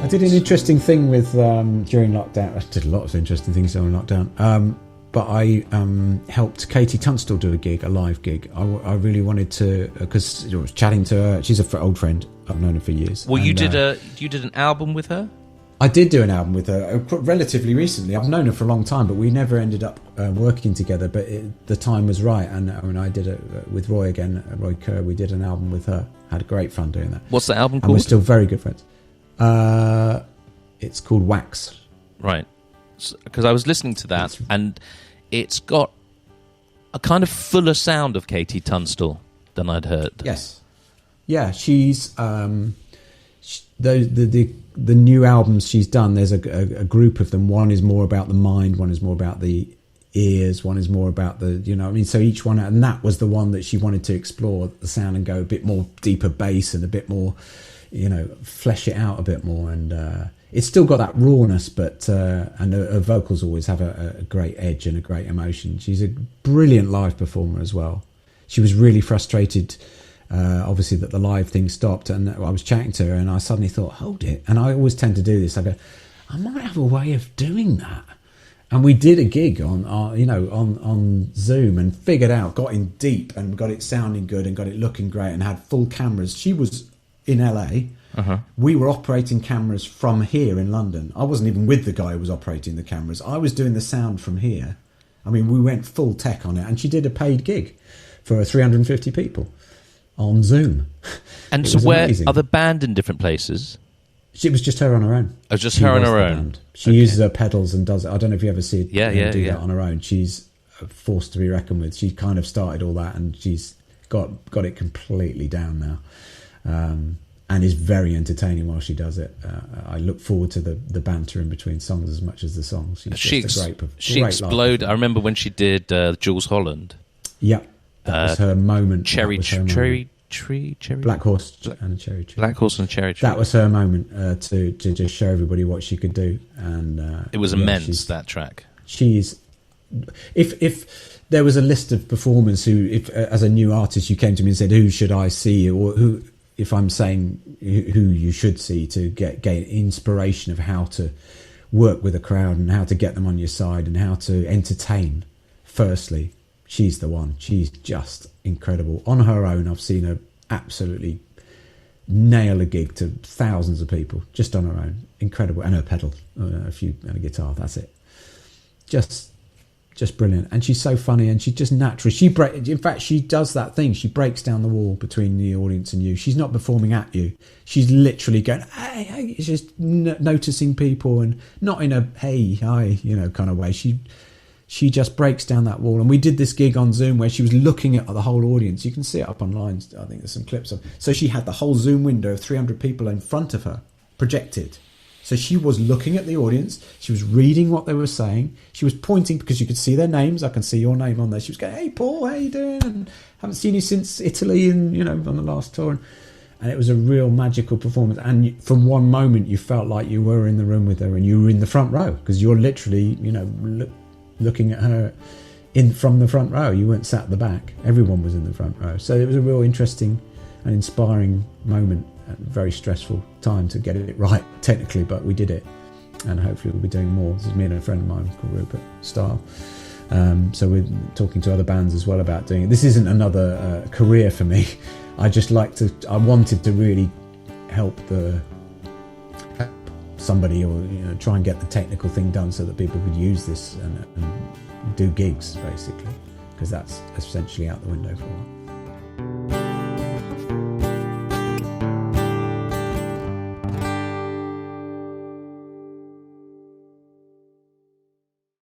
did an interesting thing with during lockdown. I did a lot of interesting things during lockdown. But I helped KT Tunstall do a live gig. I really wanted to, because I was chatting to her. She's an old friend. I've known her for years. Well, you did an album with her? I did do an album with her relatively recently. I've known her for a long time, but we never ended up working together. But the time was right, and when I did it with Roy Kerr, we did an album with her. Had great fun doing that. What's the album called? And we're still very good friends. It's called Wax. Right. Because I was listening to that, and it's got a kind of fuller sound of KT Tunstall than I'd heard. Yes. Yeah, she's... The new albums she's done, there's a group of them. One is more about the mind, one is more about the ears, one is more about the, you know what I mean? So each one, and that was the one that she wanted to explore the sound and go a bit more deeper bass and a bit more, you know, flesh it out a bit more. And it's still got that rawness, but and her vocals always have a great edge and a great emotion. She's a brilliant live performer as well. She was really frustrated, obviously, that the live thing stopped, and I was chatting to her and I suddenly thought, hold it. And I always tend to do this. I go, I might have a way of doing that. And we did a gig on Zoom and figured out, got in deep and got it sounding good and got it looking great and had full cameras. She was in LA. Uh-huh. We were operating cameras from here in London. I wasn't even with the guy who was operating the cameras. I was doing the sound from here. I mean, we went full tech on it, and she did a paid gig for 350 people on Zoom. And so where amazing. Are the band in different places? It was just her on her own. Oh, just her on her own. She uses her pedals and does it. I don't know if you ever see her do that on her own. She's a force to be reckoned with. She kind of started all that, and she's got it completely down now, and is very entertaining while she does it. I look forward to the banter in between songs as much as the songs. She exploded. I remember when she did Jules Holland. Yeah, that was her moment. Cherry Black Horse and a Cherry Tree. Black Horse and a Cherry Tree. That was her moment to just show everybody what she could do, and it was immense. That track. She's if there was a list of performers who, if as a new artist, you came to me and said, "Who should I see?" or who, if I'm saying who you should see to gain inspiration of how to work with a crowd and how to get them on your side and how to entertain. Firstly, she's the one. She's just incredible. On her own, I've seen her absolutely nail a gig to thousands of people just on her own. Incredible. And her pedal, and a guitar. That's it. Just brilliant. And she's so funny, and she just naturally, in fact, she does that thing. She breaks down the wall between the audience and you. She's not performing at you. She's literally going, hey, it's just noticing people, and not in a, hey, hi, kind of way. She just breaks down that wall. And we did this gig on Zoom where she was looking at the whole audience. You can see it up online. I think there's some clips of. So she had the whole Zoom window of 300 people in front of her, projected. So she was looking at the audience. She was reading what they were saying. She was pointing because you could see their names. I can see your name on there. She was going, "Hey, Paul, how you doing? And haven't seen you since Italy, and on the last tour." And it was a real magical performance. And from one moment, you felt like you were in the room with her, and you were in the front row because you're literally, looking at her from the front row. You weren't sat at the back. Everyone was in the front row. So it was a real interesting and inspiring moment. A very stressful time to get it right technically, but we did it, and hopefully we'll be doing more. This is me and a friend of mine called Rupert Style. So we're talking to other bands as well about doing it. This isn't another career for me. I wanted to really help somebody, or try and get the technical thing done so that people could use this and do gigs basically, because that's essentially out the window for a while.